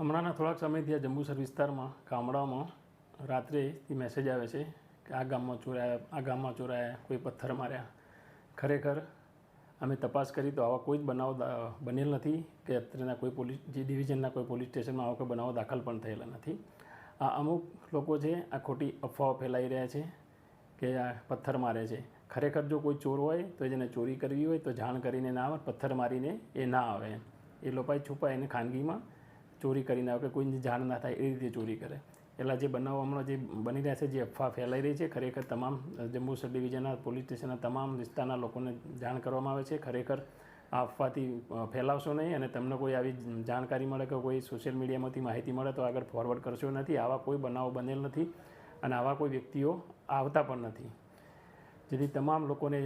હમણાંના થોડાક સમયથી આ જંબુસર વિસ્તારમાં ગામડાઓમાં રાત્રેથી મેસેજ આવે છે કે આ ગામમાં ચોરાયા, આ ગામમાં ચોરાયા, કોઈ પથ્થર માર્યા. ખરેખર અમે તપાસ કરી તો આવા કોઈ જ બનાવ બનેલ નથી કે અત્રેના કોઈ પોલીસ ડિવિઝનના કોઈ પોલીસ સ્ટેશનમાં આવા કોઈ બનાવો દાખલ પણ થયેલા નથી. આ અમુક લોકો છે આ ખોટી અફવાઓ ફેલાઈ રહ્યા છે કે આ પથ્થર મારે છે. ખરેખર જો કોઈ ચોર હોય તો જેને ચોરી કરવી હોય તો જાણ કરીને ના આવે, પથ્થર મારીને એ ના આવે. એ લોપાઈ છુપાય એને ખાનગીમાં ચોરી કરીને આવે કે કોઈની જાણ ના થાય એ રીતે ચોરી કરે. એટલા જે બનાવો હમણાં જે બની રહ્યા છે, જે અફવા ફેલાઈ રહી છે, ખરેખર તમામ જંબુસર ડિવિઝનના પોલીસ સ્ટેશનના તમામ વિસ્તારના લોકોને જાણ કરવામાં આવે છે. ખરેખર આ અફવાથી ફેલાવશો નહીં અને તમને કોઈ આવી જાણકારી મળે કે કોઈ સોશિયલ મીડિયામાંથી માહિતી મળે તો આગળ ફોરવર્ડ કરશો નથી. આવા કોઈ બનાવો બનેલ નથી અને આવા કોઈ વ્યક્તિઓ આવતા પણ નથી. જેથી તમામ લોકોને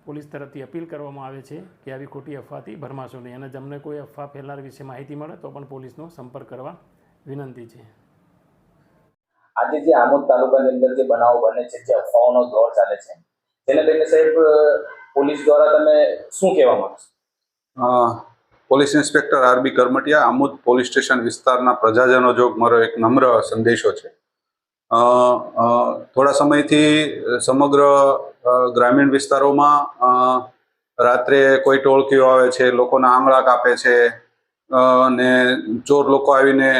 પોલીસ તરફથી અપીલ કરવામાં આવે છે કે આવી ખોટી અફવાથી ભરમાશો નહીં અને તમને કોઈ અફવા ફેલાર વિશે માહિતી મળે તો પણ પોલીસનો સંપર્ક કરવા વિનંતી છે. આજે જે આમોદ તાલુકાની અંદર જે બનાવો બને છે, જે અફવાઓનો દોર ચાલે છે, તેને લઈને સાહેબ પોલીસ દ્વારા તમે શું કહેવા માંગશો? Police inspector RB Karmatiya, Amod police station વિસ્તારના પ્રજાજનો જોગ મારો એક નમ્ર સંદેશો છે. થોડા સમયથી સમગ્ર ગ્રામીણ વિસ્તારોમાં રાત્રે કોઈ ટોળકીઓ આવે છે, લોકોના આંગળા કાપે છે અને ચોર લોકો આવીને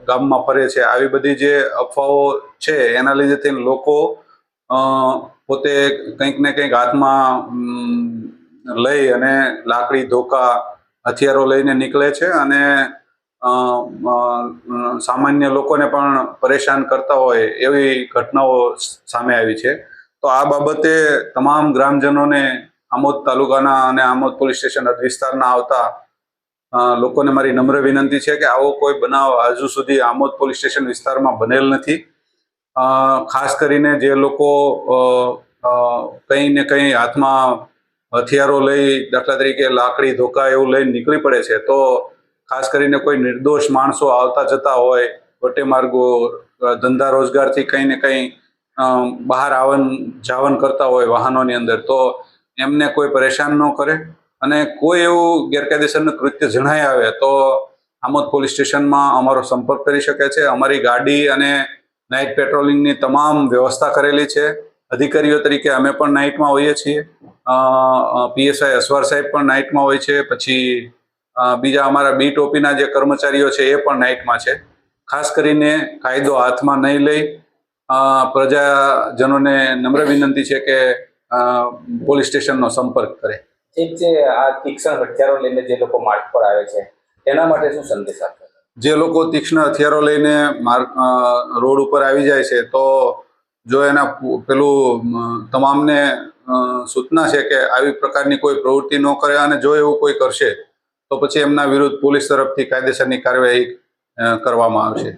ગામમાં ફરે છે. આવી બધી જે અફવાઓ છે એના લીધે લોકો પોતે કંઈક ને કંઈક હાથમાં લઈ અને લાકડી, ધોકા, હથિયારો લઈને નીકળે છે અને સામાન્ય લોકોને પણ પરેશાન કરતા હોય એવી ઘટનાઓ સામે આવી છે. તો આ બાબતે તમામ ગ્રામજનોને આમોદ તાલુકાના અને આમોદ પોલીસ સ્ટેશન વિસ્તારના આવતા લોકોને મારી નમ્ર વિનંતી છે કે આવો કોઈ બનાવ હજુ સુધી આમોદ પોલીસ સ્ટેશન વિસ્તારમાં બનેલ નથી. ખાસ કરીને જે લોકો કંઈ ને કંઈ હાથમાં હથિયારો લઈ, દાખલા તરીકે લાકડી, ધોકા એવું લઈને નીકળી પડે છે, તો ખાસ કરીને કોઈ નિર્દોષ માણસો આવતા જતા હોય, વટે માર્ગો ધંધા રોજગારથી કંઈ ને કંઈ બહાર આવન જાવન કરતા હોય વાહનોની અંદર, તો એમને કોઈ પરેશાન ન કરે અને કોઈ એવું ગેરકાયદેસરનું કૃત્ય જણાય આવે તો આમોદ પોલીસ સ્ટેશનમાં અમારો સંપર્ક કરી શકે છે. અમારી ગાડી અને નાઇટ પેટ્રોલિંગની તમામ વ્યવસ્થા કરેલી છે. અધિકારીઓ તરીકે અમે પણ નાઇટમાં હોઈએ છીએ. પીએસઆઈ અસવાર સાહેબ પણ નાઇટમાં હોય છે. પછી બીજા અમારા બી ટોપીના જે કર્મચારીઓ છે એ પણ નાઇટમાં છે. ખાસ કરીને કાયદો હાથમાં નહીં લઈ પ્રજાજનોને નમ્ર વિનંતી છે કે પોલીસ સ્ટેશનનો સંપર્ક કરે. ઠીક છે. આ તીક્ષ્ણ હથિયારો લઈને જે લોકો માર્ગ પર આવે છે તેના માટે શું સંદેશ આપશો? જે લોકો તીક્ષ્ણ હથિયારો લઈને રોડ ઉપર આવી જાય છે તો જો એના તમામને સૂચના છે કે આવી પ્રકારની કોઈ પ્રવૃત્તિ ન કરે અને જો એવું કોઈ કરશે તો પછી એમના વિરુદ્ધ પોલીસ તરફથી કાયદેસરની કાર્યવાહી કરવામાં આવશે.